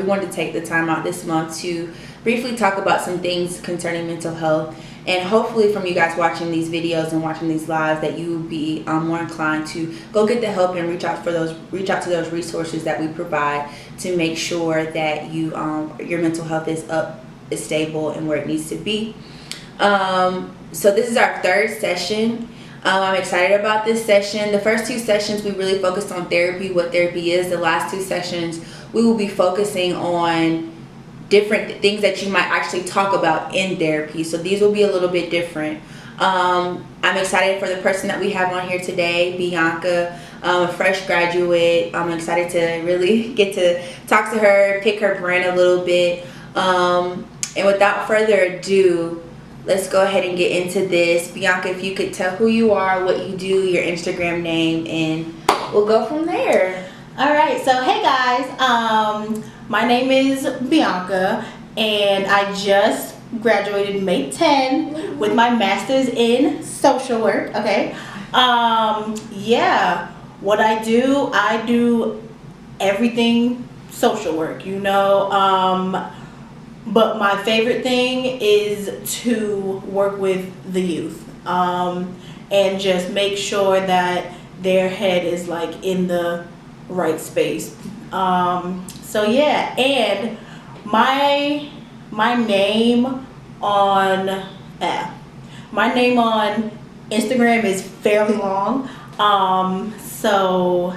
We wanted to take the time out this month to briefly talk about some things concerning mental health, and hopefully from you guys watching these videos and watching these lives that you will be more inclined to go get the help and reach out to those resources that we provide to make sure that you your mental health is stable and where it needs to be. So this is our third session. I'm excited about this session. The first two sessions we really focused on therapy, what therapy is. The last two sessions we will be focusing on different things that you might actually talk about in therapy. So these will be a little bit different. I'm excited for the person that we have on here today, Bianca, a fresh graduate. I'm excited to really get to talk to her, pick her brain a little bit. And without further ado, let's go ahead and get into this. Bianca, if you could tell who you are, what you do, your Instagram name, and we'll go from there. All right, so hey guys, my name is Bianca, and I just graduated May 10 with my master's in social work. Okay, yeah, what I do everything social work, you know. But my favorite thing is to work with the youth, and just make sure that their head is like in the right space. So yeah, and my name on Instagram is fairly long. So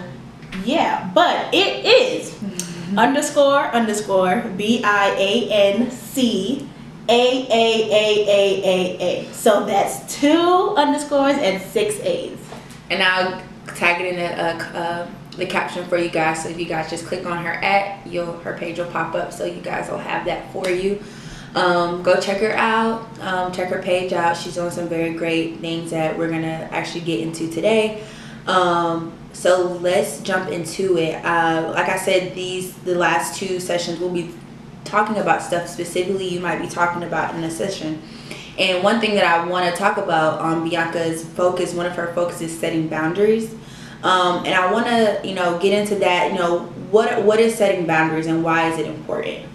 yeah, but it is __ BIANCAAAAA. So that's 2 underscores and 6 A's. And I'll tag it in the caption for you guys. So if you guys just click on her her page will pop up. So you guys will have that for you. Go check her out. Check her page out. She's doing some very great things that we're gonna actually get into today. So let's jump into it. Like I said, the last two sessions we'll be talking about stuff specifically you might be talking about in a session. And one thing that I want to talk about on Bianca's focus, one of her focuses is setting boundaries. And I want to, get into that. What is setting boundaries and why is it important?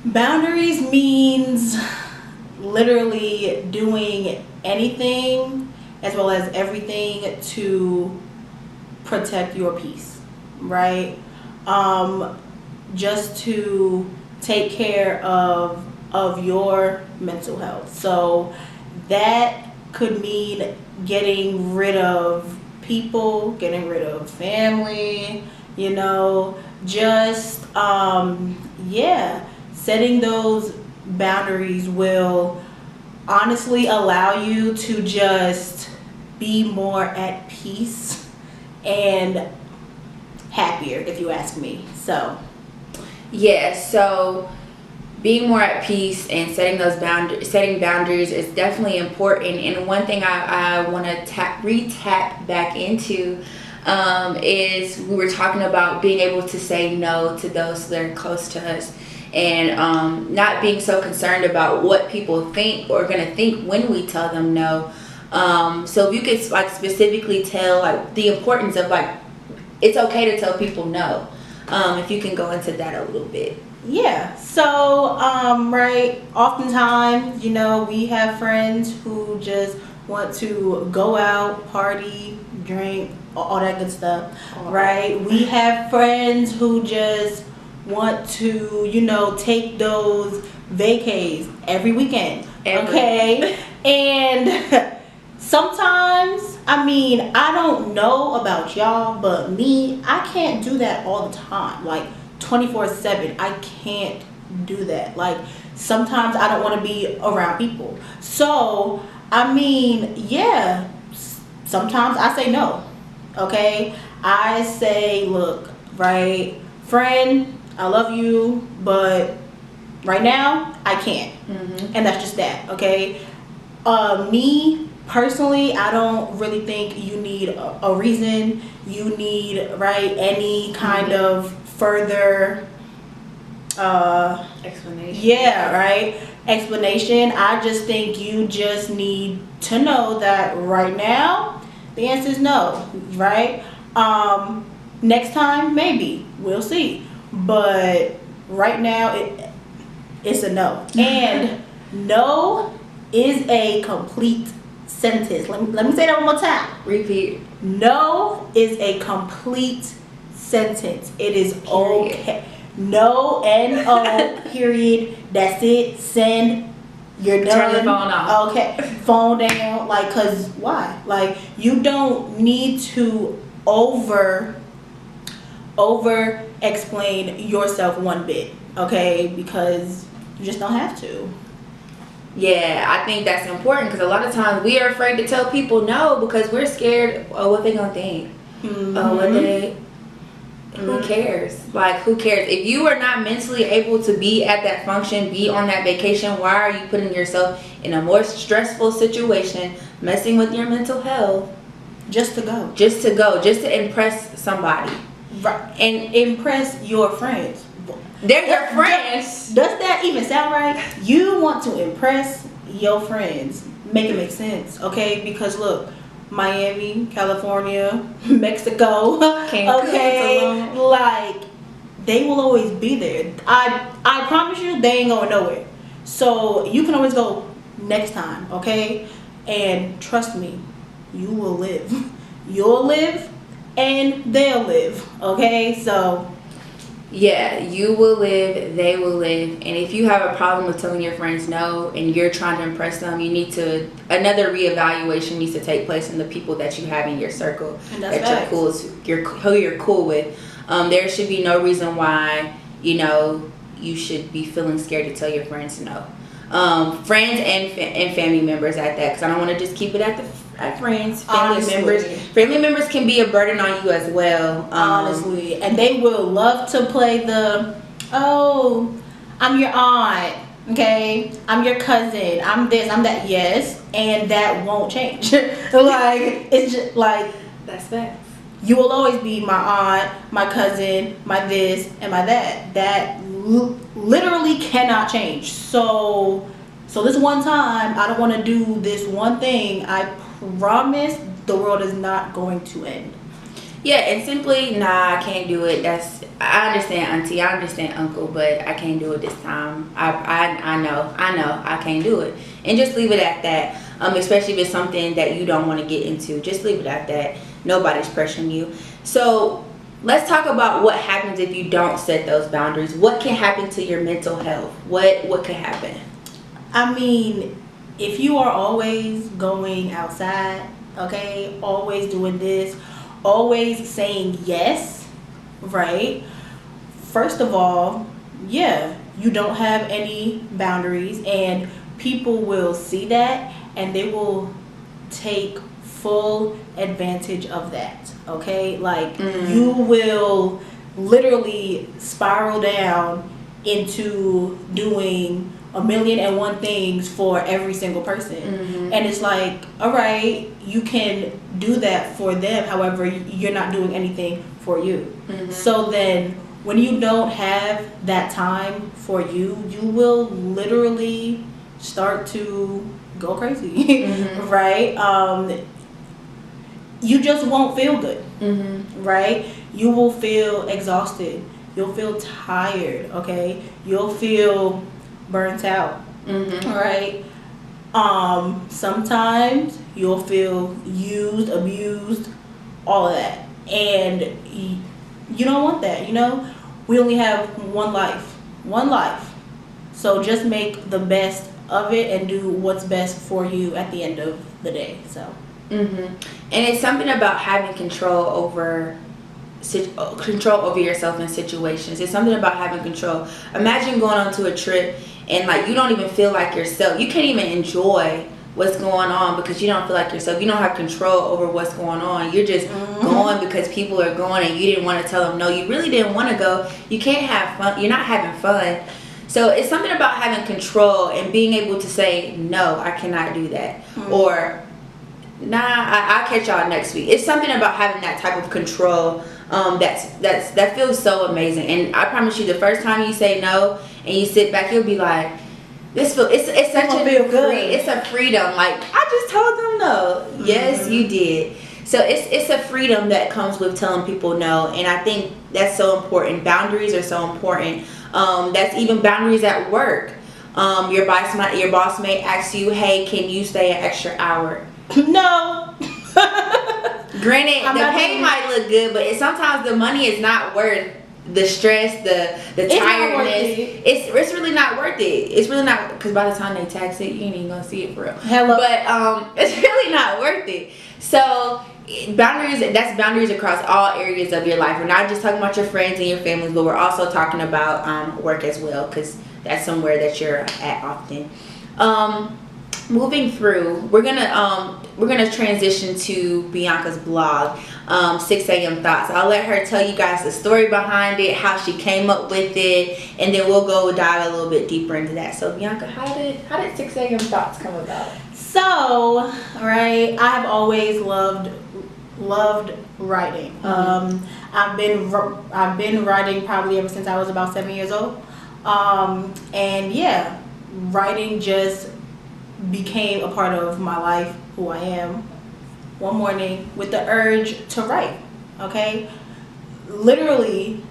Boundaries means literally doing anything as well as everything to protect your peace, right? Just to take care of your mental health. So that could mean getting rid of people, getting rid of family, just setting those boundaries will honestly allow you to just be more at peace and happier, if you ask me. So being more at peace and setting boundaries is definitely important. And one thing I want to tap back into is we were talking about being able to say no to those that are close to us, and not being so concerned about what people think or going to think when we tell them no. So if you could specifically tell the importance of it's okay to tell people no. If you can go into that a little bit. Yeah, so right, oftentimes we have friends who just want to go out, party, drink, all that good stuff, right? We have friends who just want to take those vacays every weekend. Okay. And sometimes, I don't know about y'all, but me, I can't do that all the time. 24/7, I can't do that. Sometimes I don't want to be around people. So, sometimes I say no. Okay? I say, look, right, friend, I love you, but right now, I can't. Mm-hmm. And that's just that, okay? Me, personally, I don't really think you need a reason. You need, right, any kind of further explanation. Yeah, right, explanation. I just think you just need to know that right now the answer is no, right? Next time, maybe, we'll see. But right now it's a no. And no is a complete sentence. Let me say that one more time. Repeat. No is a complete sentence. It is okay. No, N-O, period. That's it. Send. You're done. Turn the phone off. Okay. Phone down. Like, cause why? Like, you don't need to over explain yourself one bit. Okay, because you just don't have to. Yeah, I think that's important, because a lot of times we are afraid to tell people no because we're scared of what they gonna think. Who cares? Like, who cares? If you are not mentally able to be at that function, be on that vacation, why are you putting yourself in a more stressful situation, messing with your mental health? Just to go. Just to impress somebody. Right. And impress your friends. They're your friends. Does that even sound right? You want to impress your friends. Make it make sense, okay? Because look, Miami, California, Mexico, okay, like, they will always be there. I promise you, they ain't going nowhere. So you can always go next time, okay? And trust me, you will live. You'll live and they'll live, okay? So yeah, you will live, they will live. And if you have a problem with telling your friends no and you're trying to impress them, you need to, another reevaluation needs to take place in the people that you have in your circle, that who you're cool with. There should be no reason why, you should be feeling scared to tell your friends no. Friends and family members at that, because I don't want to just keep it at friends. Family members can be a burden on you as well. Honestly, and they will love to play the, oh, I'm your aunt, okay, I'm your cousin, I'm this, I'm that. Yes, and that won't change. Like, it's just like, that's facts. You will always be my aunt, my cousin, my this, and my that. That literally cannot change. So this one time, I don't want to do this one thing. I promise the world is not going to end. Yeah, and simply, nah, I can't do it. I understand, auntie, I understand, uncle, but I can't do it this time. I know, I can't do it. And just leave it at that. Especially if it's something that you don't want to get into. Just leave it at that. Nobody's pressuring you. So let's talk about what happens if you don't set those boundaries. What can happen to your mental health? What can happen? I mean, if you are always going outside, okay, always doing this, always saying yes, right? First of all, yeah, you don't have any boundaries, and people will see that and they will take full advantage of that, okay? Like, you will literally spiral down into doing 1,000,001 things for every single person. And it's like, all right, you can do that for them, however, you're not doing anything for you. So then when you don't have that time for you, you will literally start to go crazy. Right? You just won't feel good. Right? You will feel exhausted. You'll feel tired, okay? You'll feel burnt out, right? Sometimes you'll feel used, abused, all of that, and you don't want that. We only have one life, so just make the best of it and do what's best for you at the end of the day. So and it's something about having control over yourself in situations. It's something about having control. Imagine going on to a trip and like you don't even feel like yourself. You can't even enjoy what's going on because you don't feel like yourself. You don't have control over what's going on. You're just going because people are going and you didn't want to tell them no. You really didn't want to go. You can't have fun. You're not having fun. So it's something about having control and being able to say no, I cannot do that, or nah, I'll catch y'all next week. It's something about having that type of control that feels so amazing. And I promise you, the first time you say no and you sit back, you'll be like, it's such it's a freedom. Like, I just told them no. Yes, you did. So it's a freedom that comes with telling people no, and I think that's so important. Boundaries are so important. That's even boundaries at work. Your boss may ask you, hey, can you stay an extra hour? No. Granted, the pay might look good, but sometimes the money is not worth the stress, the tiredness. It's really not worth it. It's really not, because by the time they tax it, you ain't even gonna see it for real. Hello. But it's really not worth it. So that's boundaries across all areas of your life. We're not just talking about your friends and your families, but we're also talking about work as well, because that's somewhere that you're at often. Moving through, we're gonna transition to Bianca's blog, 6 a.m. Thoughts. I'll let her tell you guys the story behind it, how she came up with it, and then we'll go dive a little bit deeper into that. So Bianca, how did 6 a.m. Thoughts come about? So, right, I have always loved writing. I've been writing probably ever since I was about 7 years old. And yeah, writing just became a part of my life, who I am, one morning with the urge to write. Okay, literally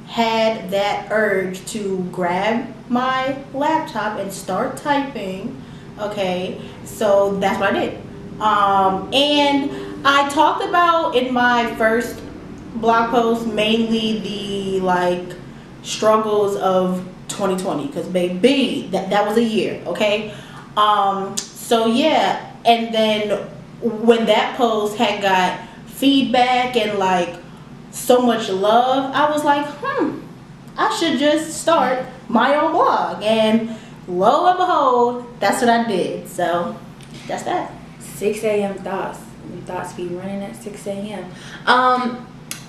had that urge to grab my laptop and start typing. Okay, so that's what I did. And I talked about in my first blog post mainly the struggles of 2020, because baby, that was a year. Okay, so yeah, and then when that post had got feedback and so much love, I was like, I should just start my own blog. And lo and behold, that's what I did. So that's that. 6 a.m. thoughts. Thoughts be running at 6 a.m.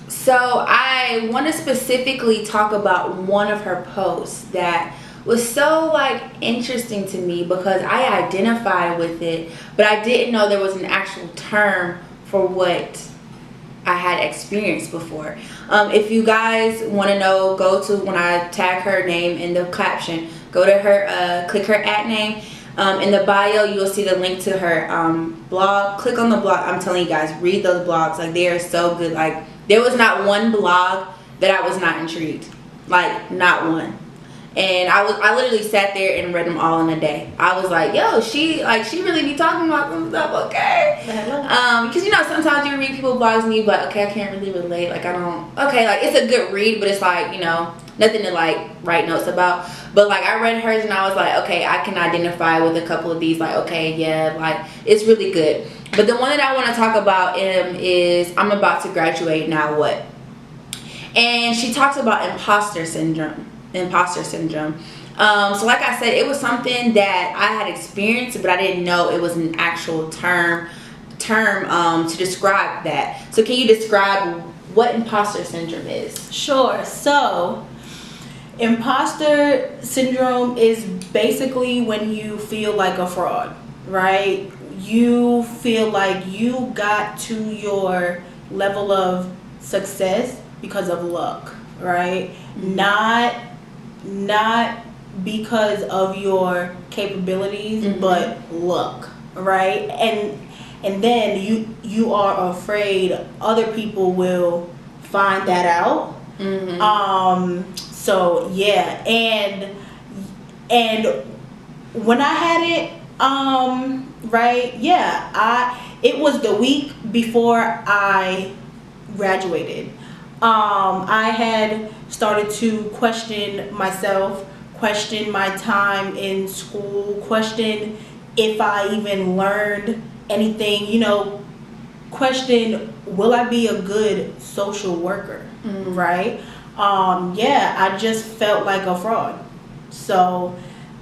So I want to specifically talk about one of her posts that was so interesting to me, because I identified with it, but I didn't know there was an actual term for what I had experienced before. If you guys want to know, go to, when I tag her name in the caption, go to her, click her @name. In the bio, you'll see the link to her blog. Click on the blog. I'm telling you guys, read those blogs. They are so good. There was not one blog that I was not intrigued. Not one. And I literally sat there and read them all in a day. I was like, yo, she really be talking about some stuff, okay? Because sometimes you read people's blogs and you be like, okay, I can't really relate. It's a good read, but it's nothing to write notes about. But I read hers and I was like, okay, I can identify with a couple of these. Okay, yeah, it's really good. But the one that I want to talk about is I'm about to graduate, now what? And she talks about imposter syndrome. So like I said, it was something that I had experienced, but I didn't know it was an actual term to describe that. So can you describe what imposter syndrome is? Sure. So imposter syndrome is basically when you feel like a fraud, right? You feel like you got to your level of success because of luck, right? Not because of your capabilities, but luck, right? And then you are afraid other people will find that out. So yeah, and when I had it, right, yeah, it was the week before I graduated. I had started to question myself, question my time in school, question if I even learned anything, question, will I be a good social worker, right? Yeah, I just felt like a fraud. So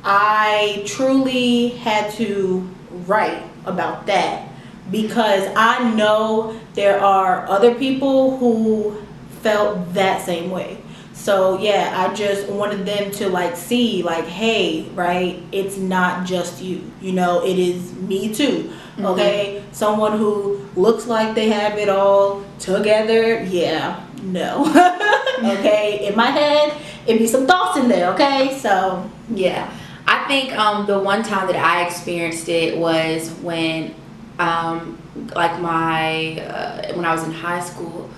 I truly had to write about that, because I know there are other people who felt that same way. So yeah, I just wanted them to see hey, right, it's not just you, it is me too. Okay, someone who looks like they have it all together, yeah, no. Okay, in my head it be some thoughts in there. Okay, so yeah, I think the one time that I experienced it was when when I was in high school.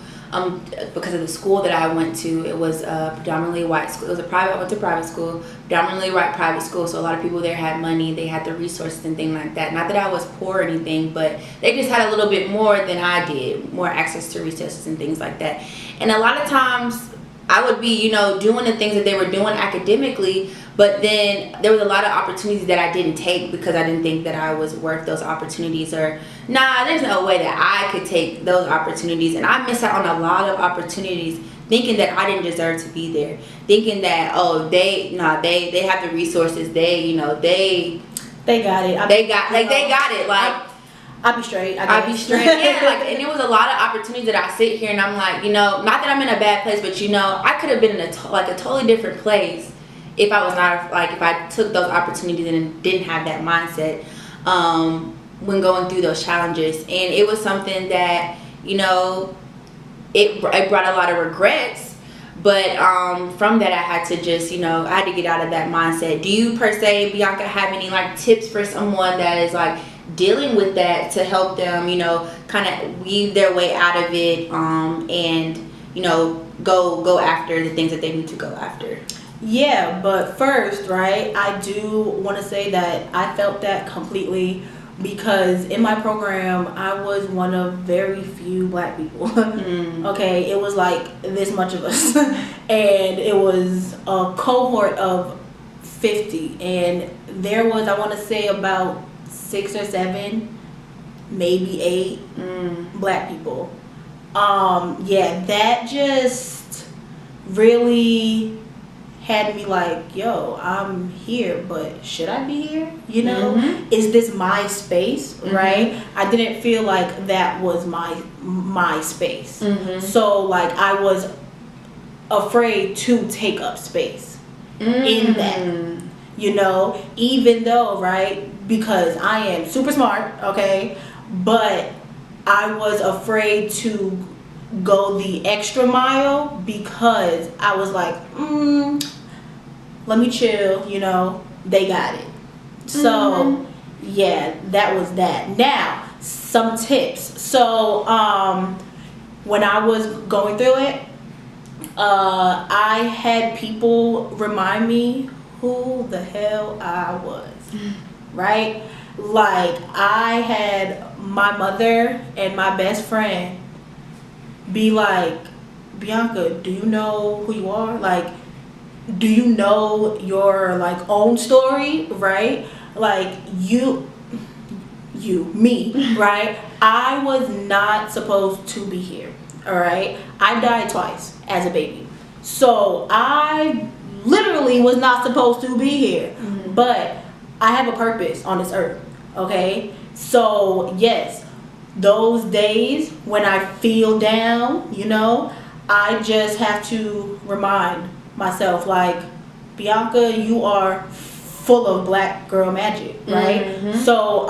because of the school that I went to. It was a predominantly white school. It was I went to private school, predominantly white private school. So a lot of people there had money. They had the resources and things like that. Not that I was poor or anything, but they just had a little bit more than I did, more access to resources and things like that. And a lot of times I would be, doing the things that they were doing academically, but then there was a lot of opportunities that I didn't take because I didn't think that I was worth those opportunities, or there's no way that I could take those opportunities. And I missed out on a lot of opportunities thinking that I didn't deserve to be there, thinking that, they have the resources, they got it. They got it. Like, I'll be straight. I'll be straight. Yeah, and it was a lot of opportunities that I sit here and I'm like, not that I'm in a bad place, but I could have been in a totally different place if I was not, if I took those opportunities and didn't have that mindset when going through those challenges. And it was something that, it brought a lot of regrets. But from that, I had to just, I had to get out of that mindset. Do you, per se, Bianca, have any tips for someone that is dealing with that to help them, kind of weave their way out of it, and go after the things that they need to go after? Yeah, but first, right, I do want to say that I felt that completely, because in my program I was one of very few black people. Okay, it was this much of us and it was a cohort of 50, and there was, I want to say, about 6 or 7, maybe 8 black people. That just really had me yo, I'm here, but should I be here? Is this my space? Right? I didn't feel like that was my space. So I was afraid to take up space in that. Even though, right, because I am super smart, okay, but I was afraid to go the extra mile because I was let me chill, they got it. So yeah, that was that. Now, some tips. So when I was going through it, I had people remind me who the hell I was, right? I had my mother and my best friend be like, Bianca, do you know who you are? Do you know your own story, right? Me, right? I was not supposed to be here, all right? I died twice as a baby. So I literally was not supposed to be here, but I have a purpose on this earth, okay? So yes, those days when I feel down, I just have to remind myself, Bianca, you are full of black girl magic, right? So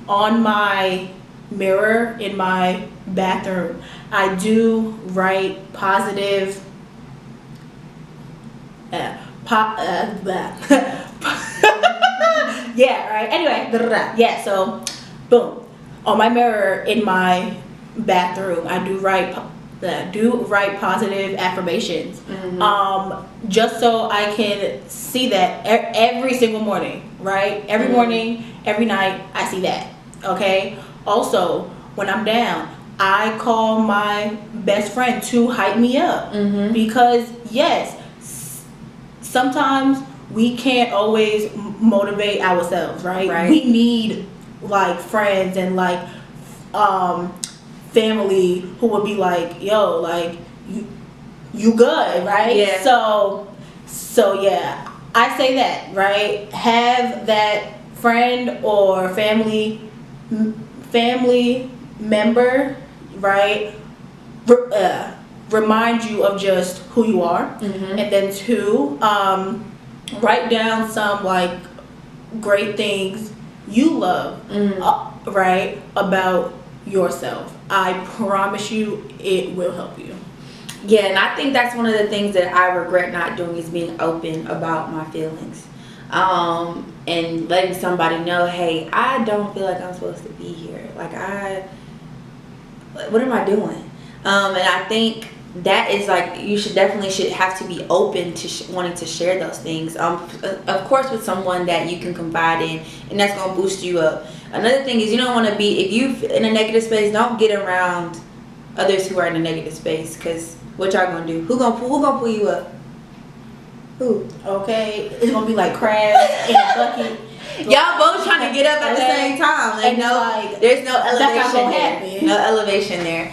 on my mirror in my bathroom, I do write positive yeah, right. Anyway, yeah, so boom. On my mirror in my bathroom, I do write positive affirmations. Just so I can see that every single morning, right? Every morning, every night, I see that. Okay? Also, when I'm down, I call my best friend to hype me up. Because yes, sometimes we can't always motivate ourselves, right? We need friends and family who would be yo, you good, right? Yeah. So yeah, I say that, right? Have that friend or family member, right? Remind you of just who you are, and then 2, write down some great things you love, right, about yourself. I promise you it will help you. Yeah, and I think that's one of the things that I regret not doing, is being open about my feelings, and letting somebody know, hey, I don't feel like I'm supposed to be here. What am I doing? And I think that is like, you should have to be open to wanting to share those things. Of course, with someone that you can confide in, and that's gonna boost you up. Another thing is, you don't want to be, if you in a negative space, don't get around others who are in a negative space, because what y'all gonna do? Who gonna pull you up? Who? Okay, it's gonna be like crabs in a bucket. Y'all both trying to get up at the same time. Like, and no, like, there's no elevation that's not gonna there. happen. No elevation there.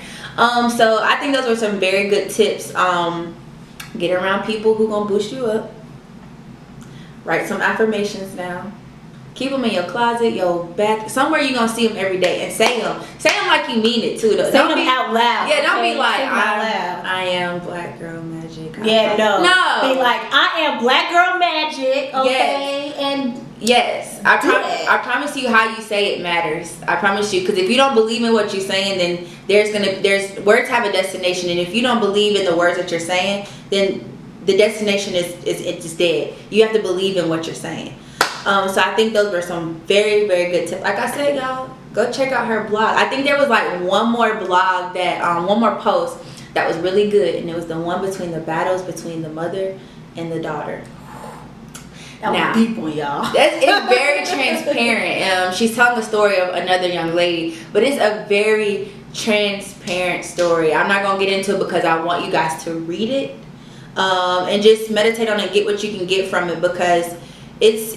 So I think those were some very good tips. Get around people who gonna boost you up. Write some affirmations down. Keep them in your closet, your bath, somewhere you gonna see them every day, and say them. Say them like you mean it too, though. Say them out loud. Yeah, don't be like, loud. I am Black Girl Magic. Yeah, no. No. Be like, I am Black Girl Magic. Okay, yes. and yes, I promise you, how you say it matters. I promise you, because if you don't believe in what you're saying, then there's words have a destination, and if you don't believe in the words that you're saying, then the destination is dead. You have to believe in what you're saying. So I think those were some very, very good tips. Like I said, y'all, go check out her blog. I think there was like one more blog that one more post that was really good, and it was the one between the battles between the mother and the daughter. That was deep one, y'all. It's very transparent. She's telling the story of another young lady, but it's a very transparent story. I'm not gonna get into it because I want you guys to read it and just meditate on it, get what you can get from it, because it's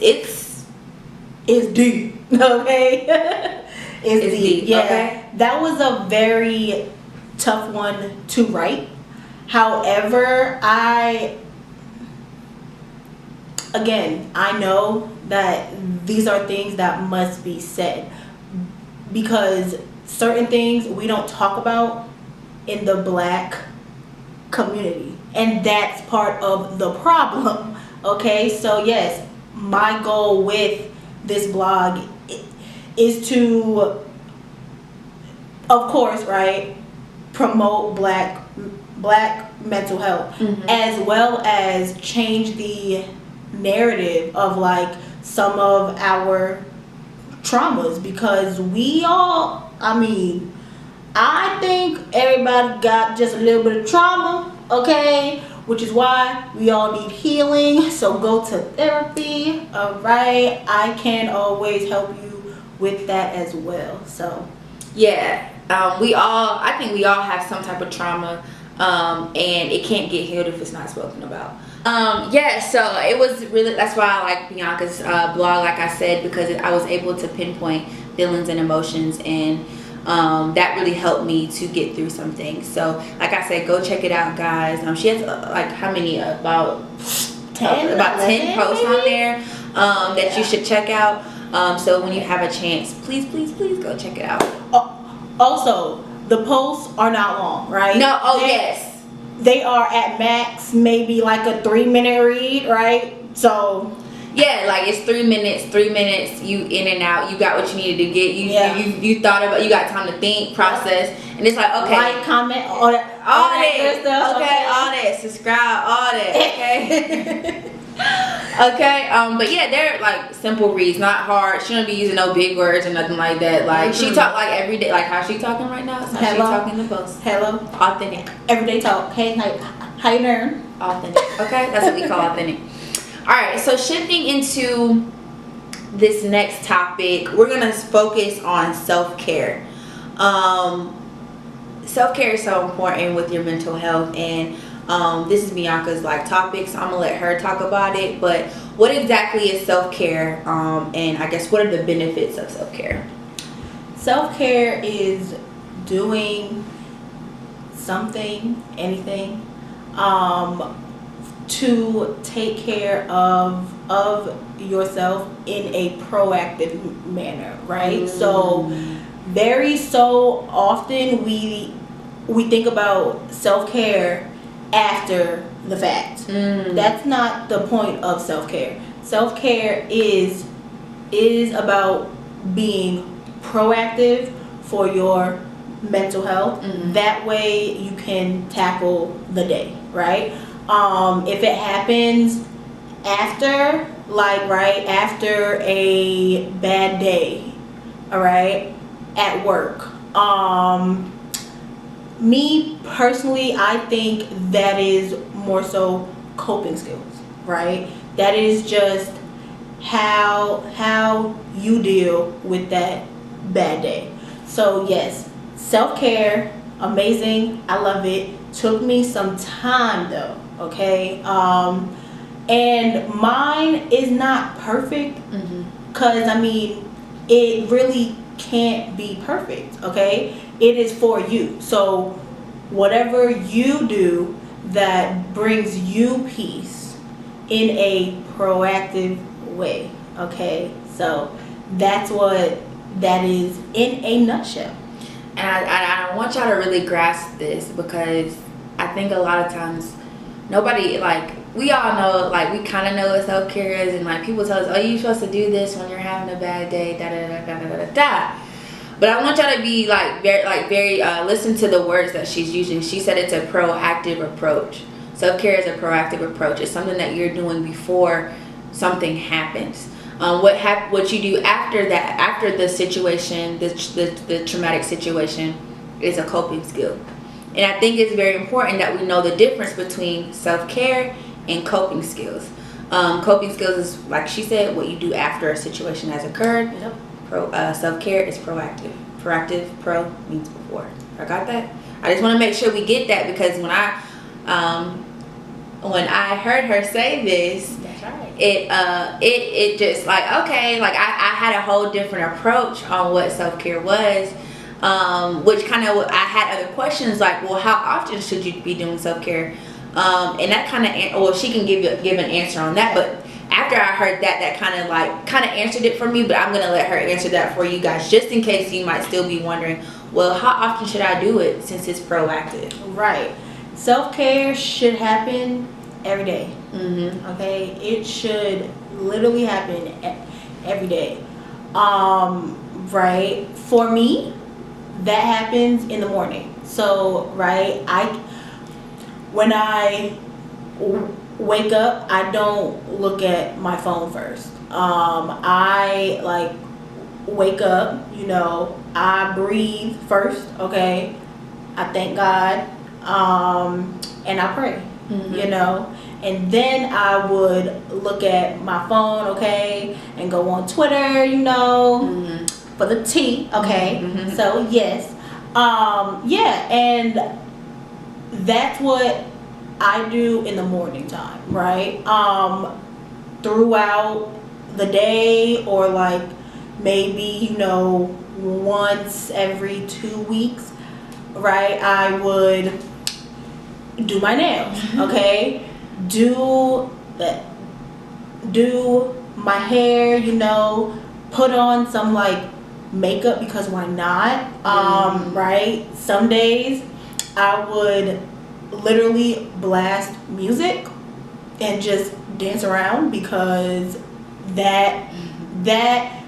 deep. Okay. It's deep. Yeah. Okay. That was a very tough one to write. However, I know that these are things that must be said, because certain things we don't talk about in the Black community, and that's part of the problem. Okay, so yes, my goal with this blog is to, of course, right, promote black mental health, as well as change the narrative of like some of our traumas, because I think everybody got just a little bit of trauma, okay, which is why we all need healing. So go to therapy. All right, I can always help you with that as well. So yeah, I think we all have some type of trauma, and it can't get healed if it's not spoken about. Yeah, so it was really, that's why I like Bianca's blog, like I said, because I was able to pinpoint feelings and emotions, and that really helped me to get through some things. So like I said, go check it out, guys. She has like how many, about 10 posts on there that you should check out. So when you have a chance, please go check it out. Also, the posts are not long, right? No. Yes, they are at max maybe like a 3-minute read, right? So yeah, like it's 3 minutes, you in and out, you got what you needed to get, you thought about, you got time to think, process, and it's like, okay, like, comment, all that good stuff. Okay, all that, subscribe, all that, okay. Okay, but yeah, they're like simple reads, not hard. She don't be using no big words or nothing like that. Like she talk like every day, like how she talking right now. How she talking in the post. Hello, authentic, everyday talk. Hey, how you doing? Authentic. Okay, that's what we call authentic. All right, so shifting into this next topic, we're gonna focus on self-care. Self-care is so important with your mental health, and this is Bianca's like topic, so I'm gonna let her talk about it. But what exactly is self-care, and I guess what are the benefits of self-care? Self-care is doing something, anything, to take care of yourself in a proactive manner, right? So so often we think about self-care after the fact. That's not the point of self-care. Self-care is about being proactive for your mental health. That way you can tackle the day, right? If it happens after, like right after a bad day, all right, at work, me personally, I think that is more so coping skills, right? That is just how you deal with that bad day. So yes, self-care, amazing. I love it. Took me some time though, okay? And mine is not perfect, because I mean, it really can't be perfect, okay? It is for you. So whatever you do that brings you peace in a proactive way, okay? So that's what that is in a nutshell. And I want y'all to really grasp this, because I think a lot of times nobody, like, we all know, like, we kind of know what self-care is, and like people tell us, oh, you're supposed to do this when you're having a bad day, da da da da da da da. But I want y'all to be very listen to the words that she's using. She said it's a proactive approach. Self-care is a proactive approach. It's something that you're doing before something happens. What you do after that, after the situation, the traumatic situation, is a coping skill. And I think it's very important that we know the difference between self-care and coping skills. Coping skills is, like she said, what you do after a situation has occurred. Yep. Self-care is proactive. Proactive, pro means before. I got that? I just want to make sure we get that, because when I heard her say this, That's right. it just like, okay, like I had a whole different approach on what self-care was, which kind of, I had other questions like, well, how often should you be doing self-care? And that kind of, well, she can give an answer on that, but after I heard that kind of answered it for me. But I'm gonna let her answer that for you guys, just in case you might still be wondering, well, how often should I do it since it's proactive? Right. Self-care should happen every day. Okay, it should literally happen every day. Right. For me, that happens in the morning. So right, when I wake up, I don't look at my phone first. I like wake up, you know, I breathe first, okay? I thank God, and I pray, you know, and then I would look at my phone, okay, and go on Twitter, you know, for the tea, okay? So yes, yeah, and that's what I do in the morning time, right? Throughout the day, or like maybe, you know, once every 2 weeks, right? I would do my nails, okay? Do my hair, you know, put on some like makeup, because why not? Right? Some days I would literally blast music and just dance around, because that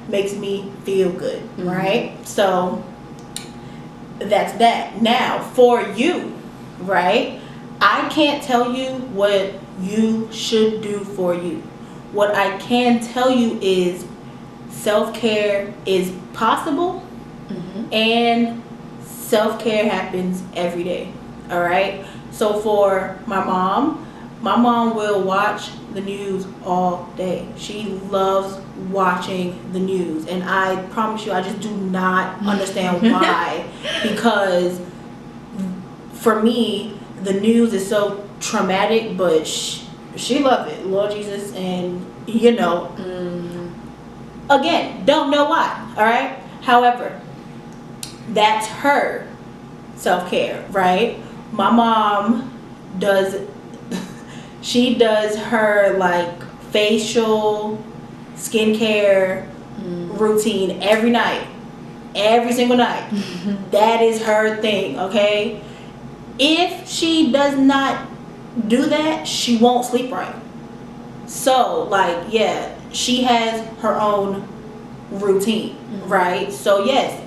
makes me feel good, right? So that's that. Now for you, right? I can't tell you what you should do for you. What I can tell you is self-care is possible, and self-care happens every day. All right. So for my mom will watch the news all day. She loves watching the news, and I promise you, I just do not understand why. Because for me, the news is so traumatic, but she loves it, Lord Jesus, and you know, again, don't know why. All right. However, that's her self-care, right? My mom she does her like facial skincare routine every night, every single night. That is her thing, okay? If she does not do that, she won't sleep right. So like, yeah, she has her own routine, right? So yes,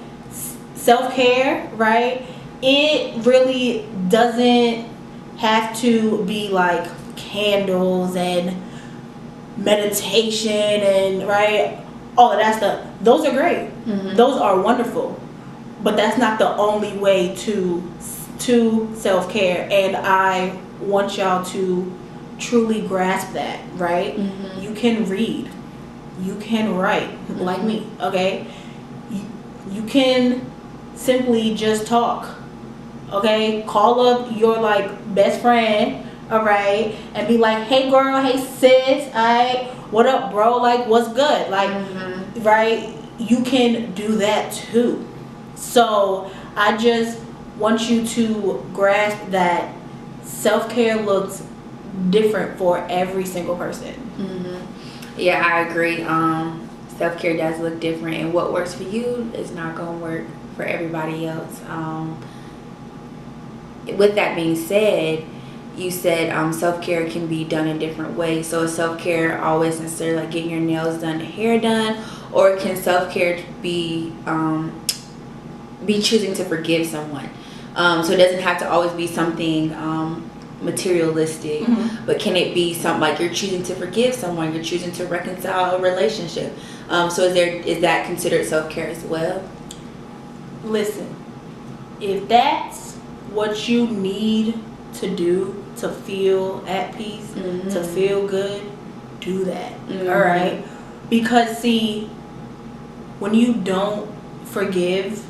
self-care, right? It really doesn't have to be like candles and meditation and right, all of that stuff. Those are great. Those are wonderful, but that's not the only way to to self-care, and I want y'all to truly grasp that, right? You can read, you can write, like me, okay? You can simply just talk, okay? Call up your like best friend, all right, and be like, hey girl, hey sis, alright, what up bro, like what's good, like, right? You can do that too. So I just want you to grasp that self-care looks different for every single person. Yeah, I agree. Self-care does look different, and what works for you is not going to work for everybody else. With that being said, you said self-care can be done in different ways. So is self-care always necessarily like getting your nails done and hair done, or can self-care be choosing to forgive someone? So it doesn't have to always be something materialistic, but can it be something like you're choosing to forgive someone, you're choosing to reconcile a relationship? So is that considered self-care as well? Listen, if that's what you need to do to feel at peace, to feel good, do that. All right? Because see, when you don't forgive,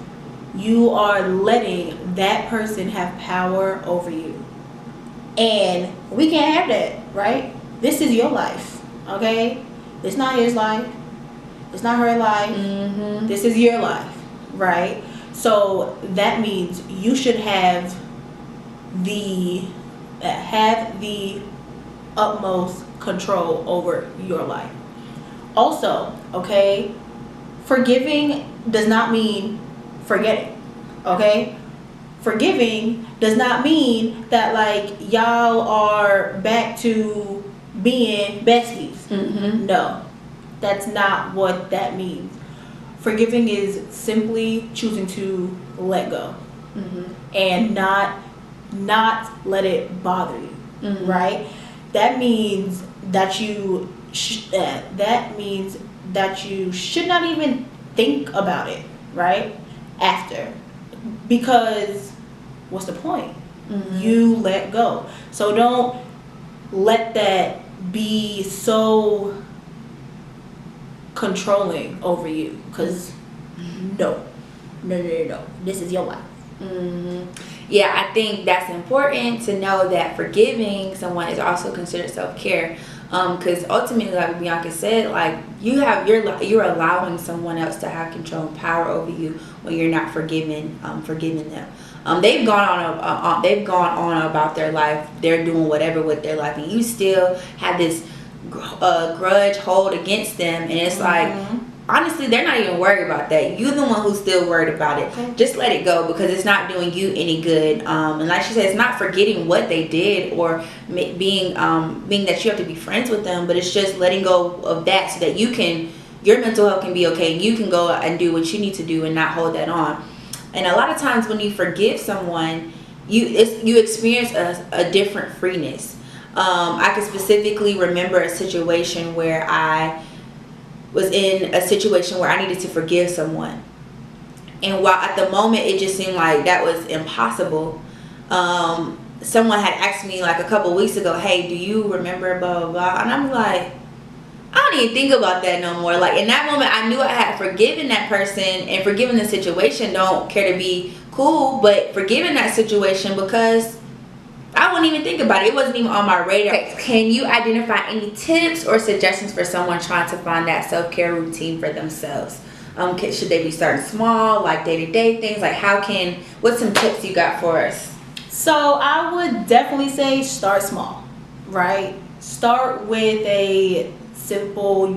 you are letting that person have power over you. And we can't have that, right? This is your life, okay? It's not his life. It's not her life. This is your life, right? So that means you should have the utmost control over your life. Also, okay, forgiving does not mean forgetting, okay? Forgiving does not mean that like y'all are back to being besties. No, that's not what that means. Forgiving is simply choosing to let go and not let it bother you, right? That means that you should not even think about it, right? After, because what's the point? You let go. So don't let that be so controlling over you, because no, this is your life. Yeah, I think that's important to know that forgiving someone is also considered self-care, because ultimately, like Bianca said, like you're allowing someone else to have control and power over you when you're not forgiving them. They've gone on about their life, they're doing whatever with their life, and you still have this grudge hold against them, and it's like, honestly, they're not even worried about that. You're the one who's still worried about it. Okay. Just let it go, because it's not doing you any good. And like she said, it's not forgetting what they did or being that you have to be friends with them, but it's just letting go of that so that your mental health can be okay, and you can go and do what you need to do and not hold that on. And a lot of times when you forgive someone, you experience a different freeness. I can specifically remember a situation where I was in a situation where I needed to forgive someone, and while at the moment it just seemed like that was impossible, someone had asked me like a couple weeks ago, hey, do you remember blah blah blah, and I'm like, I don't even think about that no more. Like in that moment I knew I had forgiven that person and forgiven the situation. Don't care to be cool, but forgiving that situation because I wouldn't even think about it. It wasn't even on my radar. Okay. Can you identify any tips or suggestions for someone trying to find that self-care routine for themselves? Should they be starting small, like day-to-day things? Like what's some tips you got for us? So I would definitely say start small, right? Start with a simple,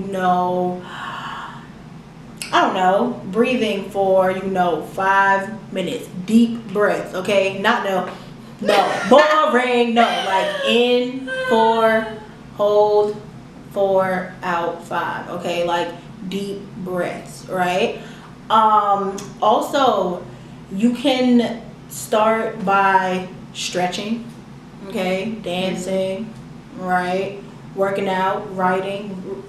breathing for, 5 minutes. Deep breaths, okay? Boring, like in 4, hold 4, out 5, okay? Like deep breaths, right? Also, you can start by stretching, okay? Dancing, right? Working out, writing,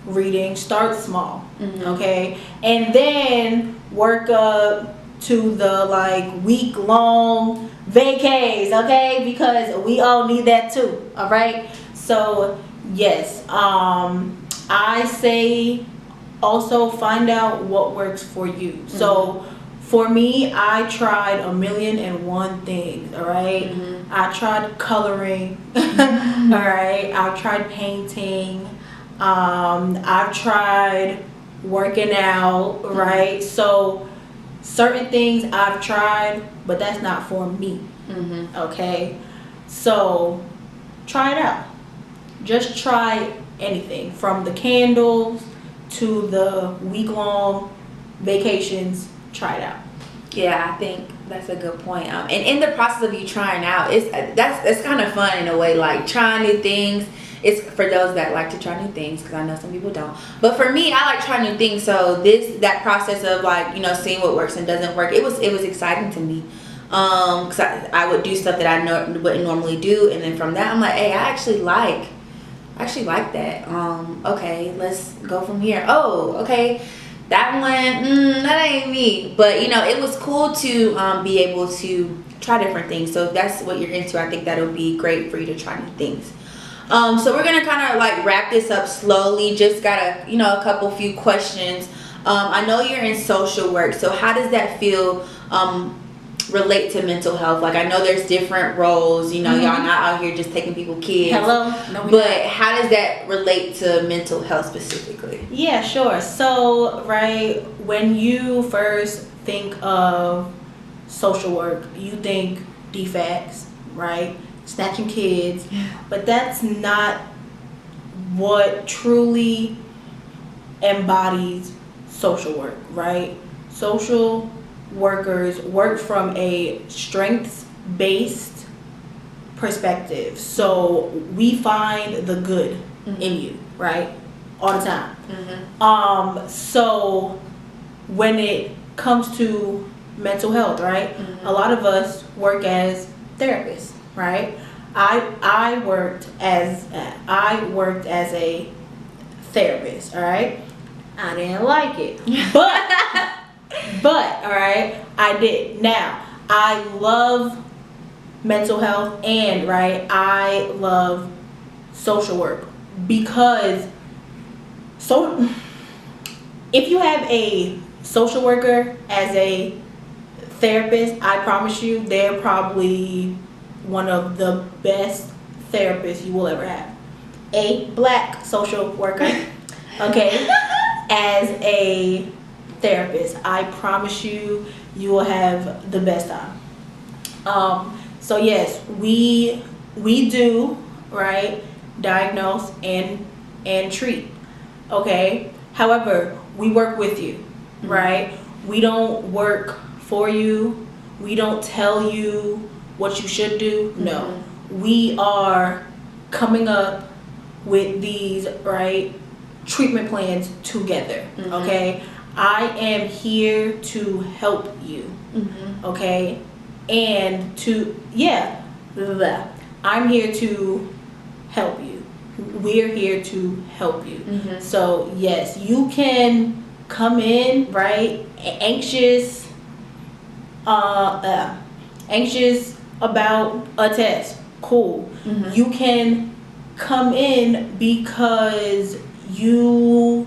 reading. Start small, okay? And then work up to the like week-long vacays, okay? Because we all need that too, all right? So yes, I say also find out what works for you. So for me, I tried 1,000,001 things, all right? I tried coloring, all right? I tried painting. I've tried working out, right? So certain things I've tried, but that's not for me, okay? So try it out. Just try anything from the candles to the week-long vacations. Try it out. Yeah, I think that's a good point. And in the process of you trying out, it's kind of fun in a way, like trying new things. It's for those that like to try new things, because I know some people don't. But for me, I like trying new things. So that process of like, you know, seeing what works and doesn't work, it was exciting to me. Because I would do stuff that I wouldn't normally do, and then from that I'm like, hey, I actually like that. Okay, let's go from here. Oh, okay. That one, that ain't me. But, you know, it was cool to be able to try different things. So if that's what you're into, I think that'll be great for you to try new things. So we're going to kind of like wrap this up slowly. Just got a few questions. I know you're in social work. So how does that feel relate to mental health? Like, I know there's different roles, you know, y'all not out here just taking people kids. Hello. No, but how does that relate to mental health specifically? Yeah, sure. So, right, when you first think of social work, you think DFACS, right? Snatching kids. But that's not what truly embodies social work, right? Social workers work from a strengths-based perspective. So we find the good in you, right? All the time. So when it comes to mental health, right? A lot of us work as therapists, right? I worked as a therapist, all right? I didn't like it. But all right, I did. Now, I love mental health and I love social work, because if you have a social worker as a therapist, I promise you they're probably one of the best therapists you will ever have. A black social worker, okay, as a therapist, I promise you, you will have the best time. So yes, we do diagnose and treat, okay. However, we work with you, right? We don't work for you. We don't tell you what you should do. No, we are coming up with these treatment plans together, okay. I am here to help you, okay? And I'm here to help you. We're here to help you. So, yes, you can come in, anxious about a test. Cool. You can come in because you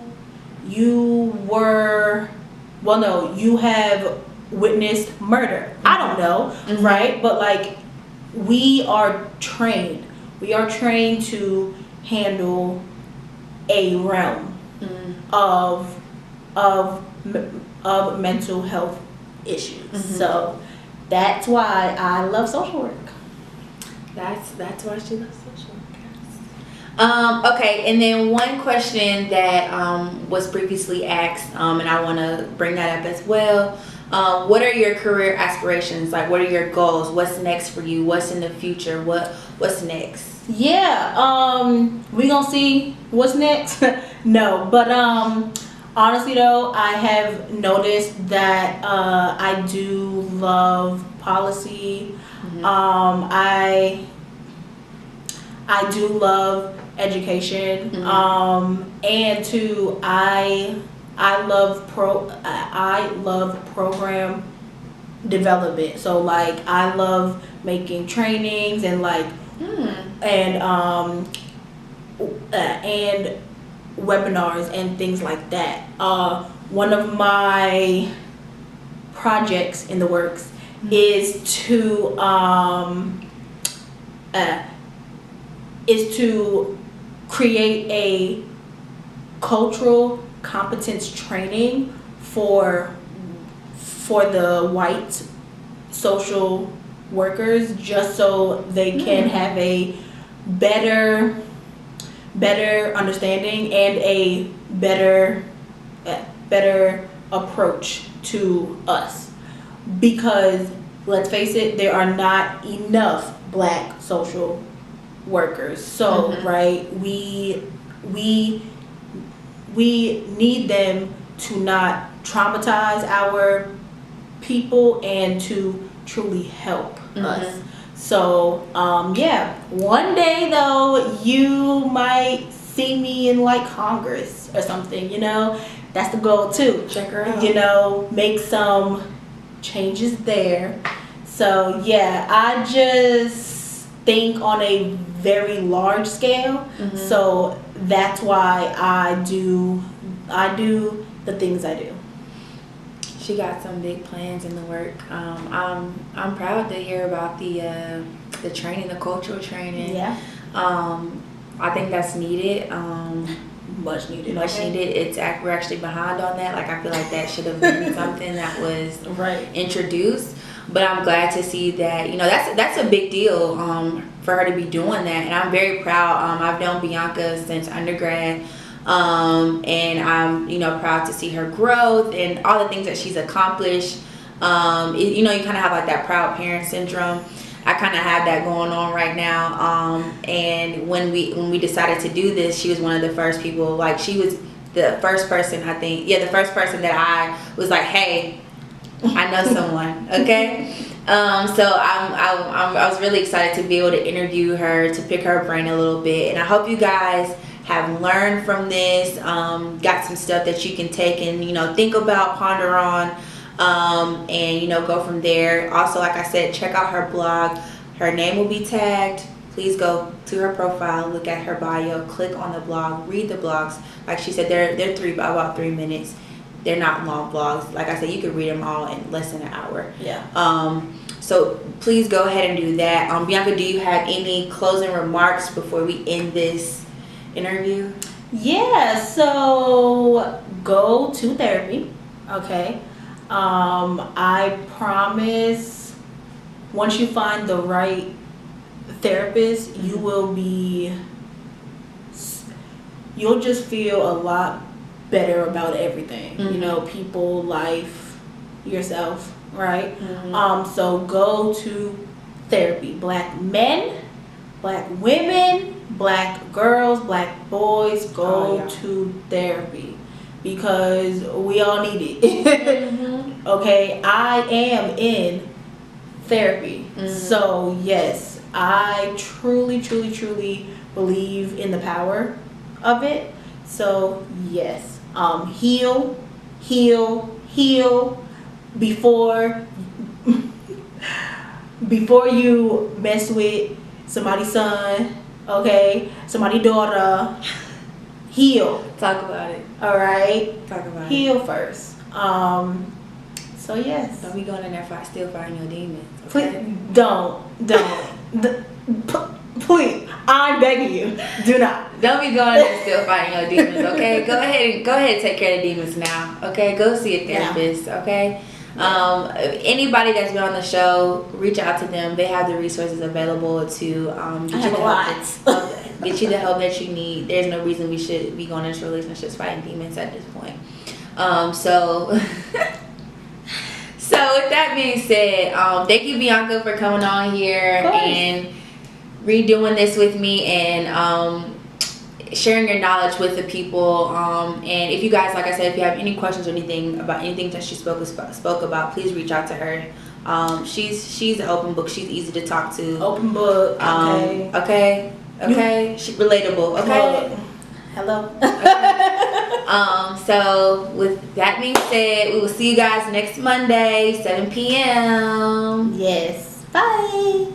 have witnessed murder. I don't know, right? But we are trained. We are trained to handle a realm of mental health issues. So that's why I love social work. That's why she loves social work. Okay, and then one question that was previously asked, and I want to bring that up as well. What are your career aspirations? Like, what are your goals? What's next for you? What's in the future? What's next? Yeah, we gonna see what's next. No, but honestly though, I have noticed that I do love policy. I do love education. And I love program development. So like I love making trainings and like and webinars and things like that. One of my projects in the works is to create a cultural competence training for the white social workers, just so they can have a better understanding and a better approach to us, because let's face it, there are not enough black social workers. So right, we need them to not traumatize our people and to truly help us. So yeah, one day though you might see me in like Congress or something, you know. That's the goal too. Check her out. You know, make some changes there. So yeah, I just think on a very large scale. So that's why I do the things I do. She got some big plans in the work. I'm proud to hear about the training, the cultural training. Yeah. I think that's needed. Much needed. Much needed. We're actually behind on that. Like I feel like that should have been something that was introduced. But I'm glad to see that, you know, that's a big deal for her to be doing that, and I'm very proud. I've known Bianca since undergrad. And I'm, you know, proud to see her growth and all the things that she's accomplished. You know, you kind of have like that proud parent syndrome. I kind of have that going on right now. And when we decided to do this, she was one of the first people. Like she was the first person, I think. Yeah, the first person that I was like, hey, I know someone. Okay. So I was really excited to be able to interview her, to pick her brain a little bit, and I hope you guys have learned from this, got some stuff that you can take and, you know, think about, ponder on, and, you know, go from there. Also, like I said, check out her blog. Her name will be tagged. Please go to her profile, look at her bio, click on the blog, read the blogs. Like she said, they're about 3 minutes. They're not long blogs. Like I said, you could read them all in less than an hour. Yeah. So please go ahead and do that. Bianca, do you have any closing remarks before we end this interview? Yeah, so go to therapy. Okay. I promise once you find the right therapist, you'll just feel a lot better about everything. You know, people, life, yourself, right? So go to therapy. Black men, black women, black girls, black boys, go to therapy, because we all need it. Okay, I am in therapy. So yes, I truly believe in the power of it. So yes, heal before you mess with somebody's son, okay, somebody's daughter. Heal. Talk about it. All right. Talk about Heal first. So yes. Don't be going in there still fighting your demons. Okay? Please don't. Please, I'm begging you, do not. Don't be going in there still fighting your demons. Okay, go ahead and take care of the demons now. Okay, go see a therapist. Okay. Anybody that's been on the show, reach out to them. They have the resources available to get you the help that you need. There's no reason we should be going into relationships fighting demons at this point. So with that being said, thank you, Bianca, for coming on here and redoing this with me and sharing your knowledge with the people. And if you guys, like I said, if you have any questions or anything about anything that she spoke about, please reach out to her. She's an open book. She's easy to talk to. Open book. Okay. Okay. She's relatable. Okay. Hello. So with that being said, we will see you guys next Monday, 7 p.m. Yes. Bye.